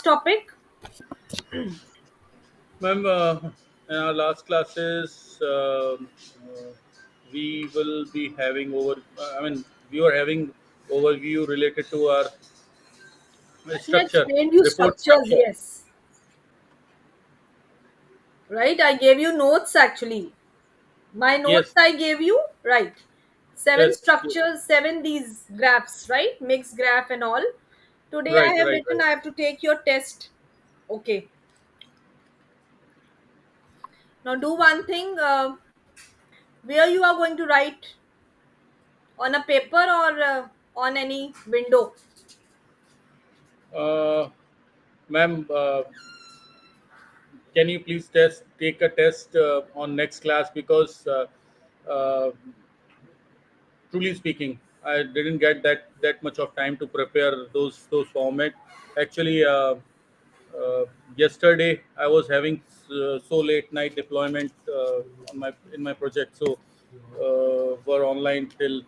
topic? Ma'am, in our last classes, we will be having we were having overview related to our I think I structure, explained you report structures, structure. yes. Right? I gave you notes actually. My notes Yes, I gave you, right. Seven yes, yes. structures, seven these graphs, right? Mixed graph and all. Today I Right, have right, written, right. I have to take your test. Okay. Now do one thing, where you are going to write on a paper or on any window. Uh, Ma'am, can you please take a test on next class because uh, truly speaking, I didn't get that much of time to prepare those format. Actually, uh, yesterday I was having so late night deployment in my project, so were online till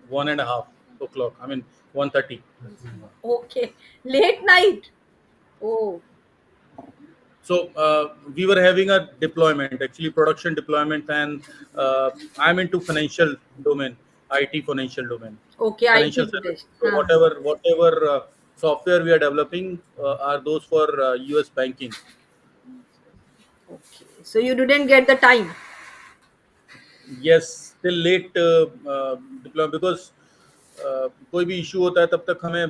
1:30 o'clock. I mean 1:30. Okay. Late night. Oh, So we were having a deployment, actually production deployment, and I'm into financial domain, IT financial domain, okay. financial IT service. Pradesh. So whatever software we are developing are those for US banking. Okay. So you didn't get the time. Yes, till late deploy because कोई भी issue होता है तब तक हमें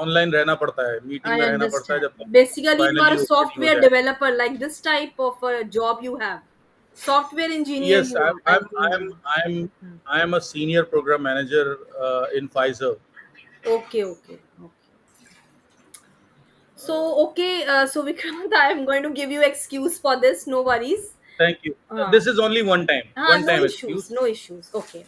online रहना पड़ता है, मीटिंग I में रहना पड़ता है understand. जब तक Basically, you are finally a okay नहीं हो software जाए. developer, like this type of a job you have. Software engineer Yes, you are, I think. I am a senior program manager in Pfizer. Okay, okay, okay. So, okay, so Vikrant, I am going to give you excuse for this. No worries. Thank you. Uh, This is only one no time issues, excuse. no issues. Okay.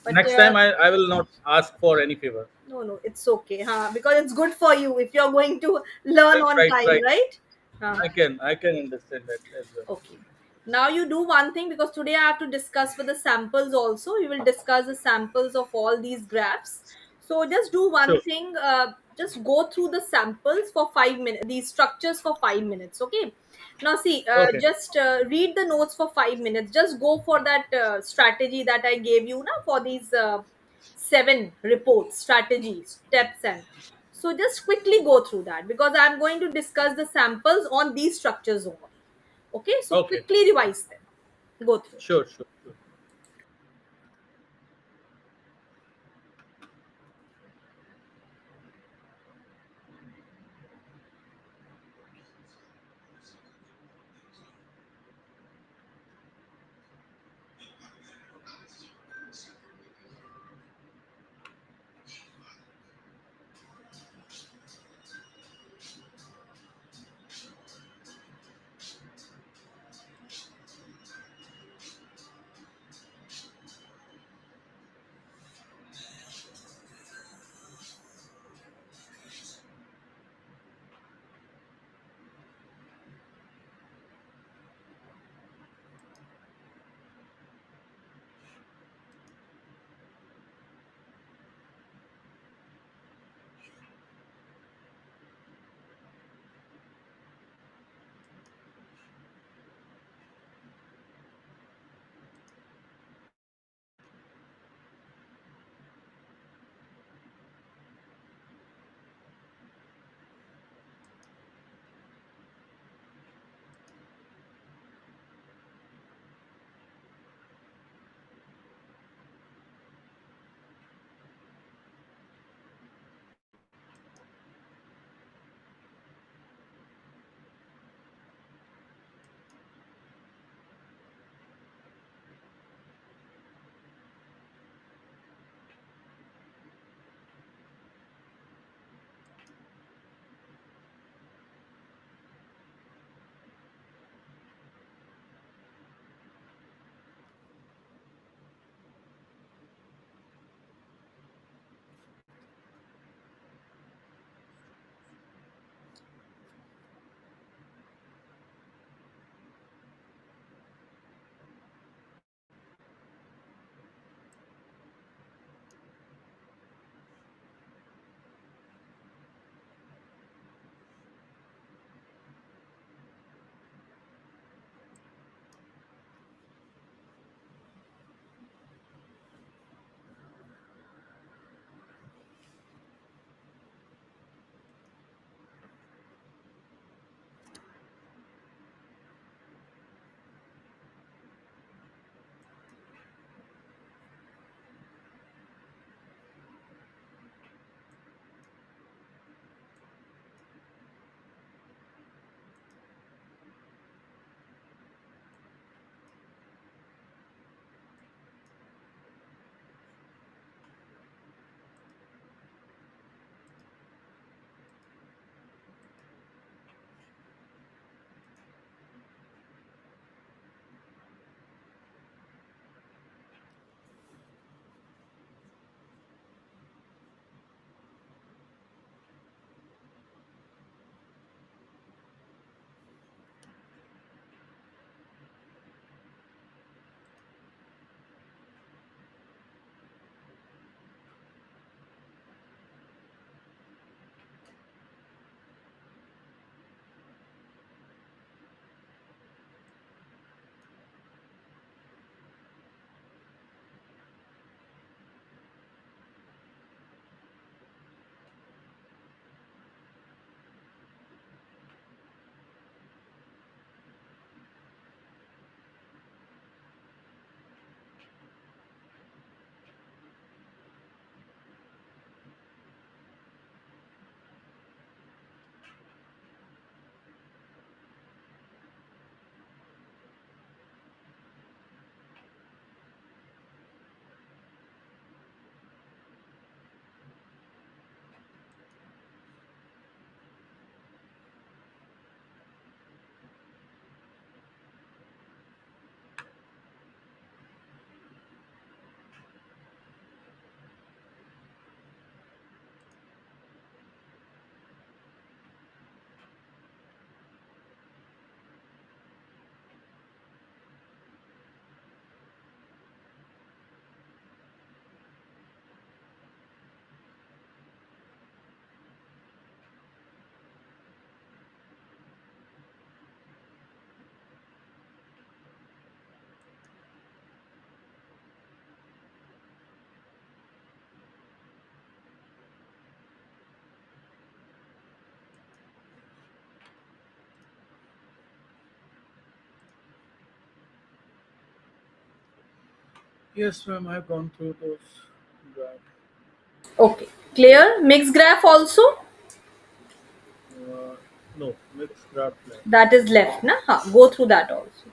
But Next time I will not ask for any favor. no, no, it's okay. Because it's good for you if you're going to learn Right, on right, time, right. right? Huh. I can understand that as well. Okay. Now you do one thing because today I have to discuss with the samples also. We will discuss the samples of all these graphs. So just do one Sure. thing. Just go through the samples for 5 minutes. These structures for 5 minutes. Okay. Now see. Okay. Just read the notes for 5 minutes. Just go for that strategy that I gave you now for these seven reports, strategies, steps, and so just quickly go through that because I'm going to discuss the samples on these structures only. Okay, so Okay. quickly revise them. Go through. Sure, sure, sure. Yes, ma'am. I've gone through those. Graph. Okay. Clear? Mixed graph also? Uh, no, mixed graph left. That is left, na? Ha, go through that also.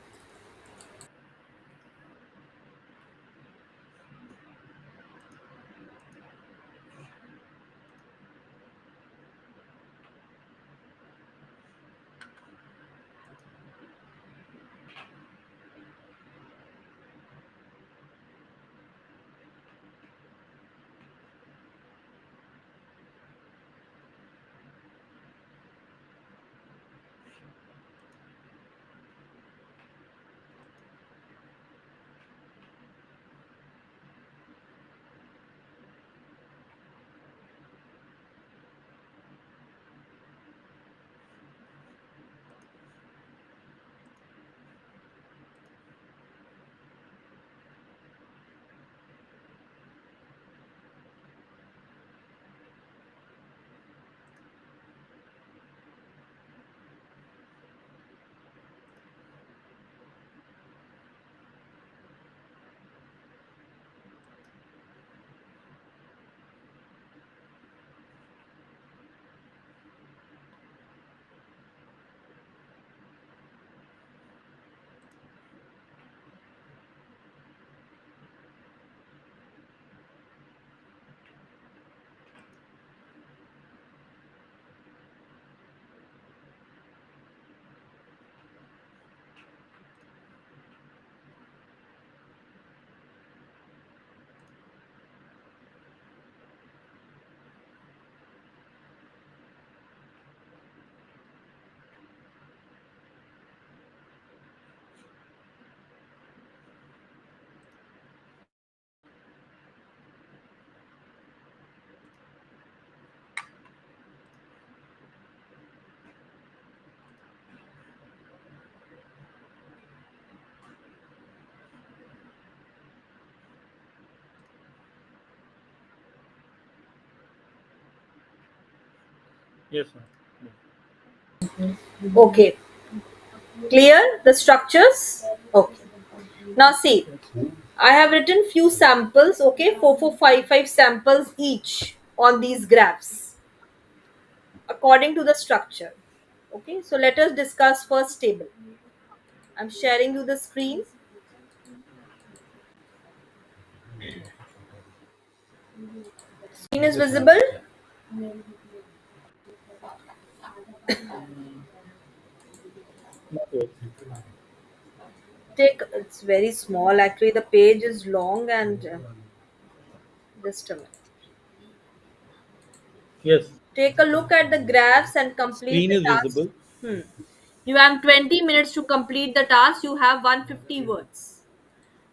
Yes, ma'am. Okay. Clear? The structures? Okay. Now see, I have written few samples, okay, five samples each on these graphs according to the structure. Okay, so let us discuss first table. I'm sharing you the screen. Screen is Yes, ma'am. visible. Not yet. Take, it's very small actually. The page is long and just a minute. Yes. Take a look at the graphs and complete Screen the is task. visible. You have 20 minutes to complete the task. You have 150 words.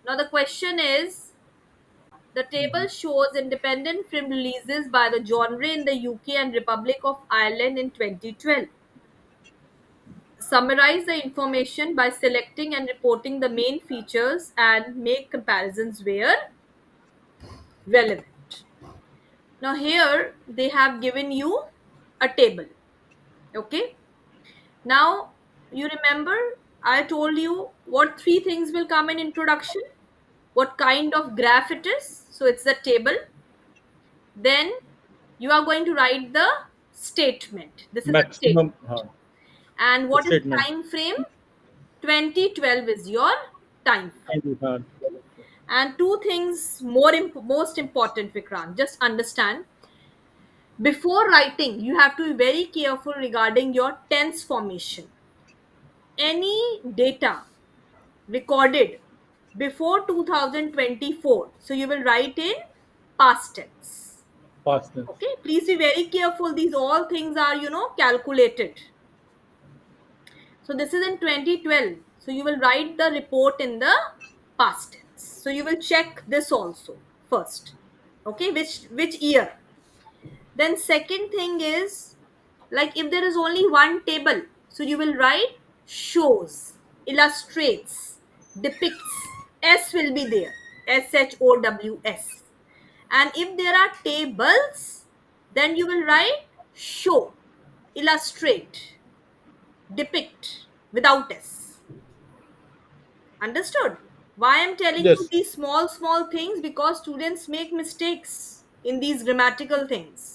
Now the question is, the table shows independent film releases by the genre in the UK and Republic of Ireland in 2012. Summarize the information by selecting and reporting the main features and make comparisons where relevant. Now, here they have given you a table. Okay. Now, you remember I told you what three things will come in introduction, what kind of graph it is. So, it's the table. Then you are going to write the statement. This is a Maximum. statement. And what is Statement. time frame? 2012 is your time frame. Thank you, ma'am. And two things most important, Vikrant, just understand. Before writing, you have to be very careful regarding your tense formation. Any data recorded before 2024, so you will write in past tense. Past tense. Okay, please be very careful. These all things are, calculated. So this is in 2012. So you will write the report in the past tense. So you will check this also first. Okay, which year. Then second thing is, like, if there is only one table, so you will write shows, illustrates, depicts. S will be there. SHOWS. And if there are tables, then you will write show, illustrate, depict without S. Understood? Why I'm telling you Yes. these small things? Because students make mistakes in these grammatical things.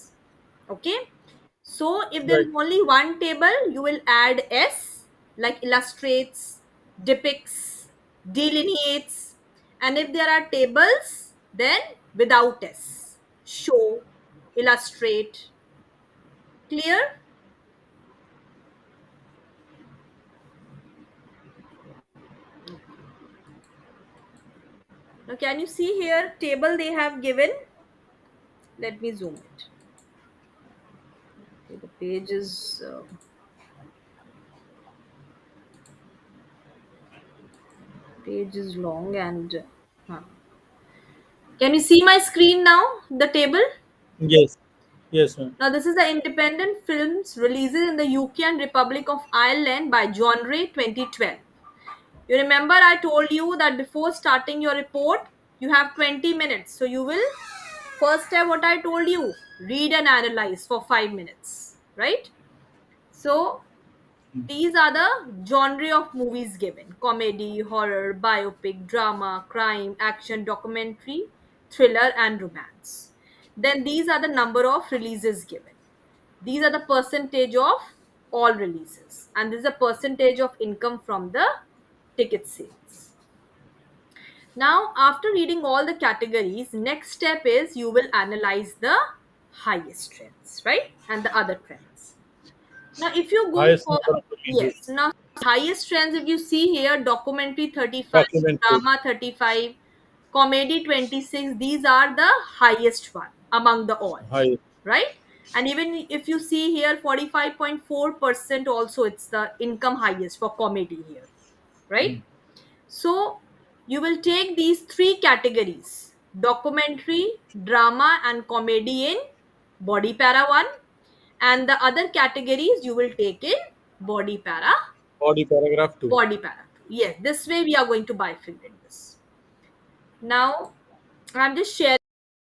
Okay, so if there Right. is only one table, you will add s, like illustrates, depicts, delineates. And if there are tables, then without s, show, illustrate. Clear? Now can you see here table they have given? Let me zoom it. Okay, the page is long and can you see my screen now, the table? Yes. Yes, ma'am. Now this is the independent films releases in the UK and Republic of Ireland by genre 2012. You remember I told you that before starting your report you have 20 minutes, so you will first step what I told you, read and analyze for 5 minutes, right? So these are the genre of movies given: comedy, horror, biopic, drama, crime, action, documentary, thriller, and romance. Then these are the number of releases given. These are the percentage of all releases, and this is a percentage of income from the ticket sales. Now, after reading all the categories, next step is you will analyze the highest trends, right? And the other trends. Now, if you go Highest for, number of yes, releases. now highest trends, if you see here, documentary 35, Documentary. drama 35, comedy 26, these are the highest one among the all, High. right? And even if you see here, 45.4% also it's the income highest for comedy here, right? So you will take these three categories: documentary, drama, and comedy in body para 1, and the other categories you will take in body para Body paragraph 2. body para 2. Yes, this way we are going to bifurcate this. Now I'm just sharing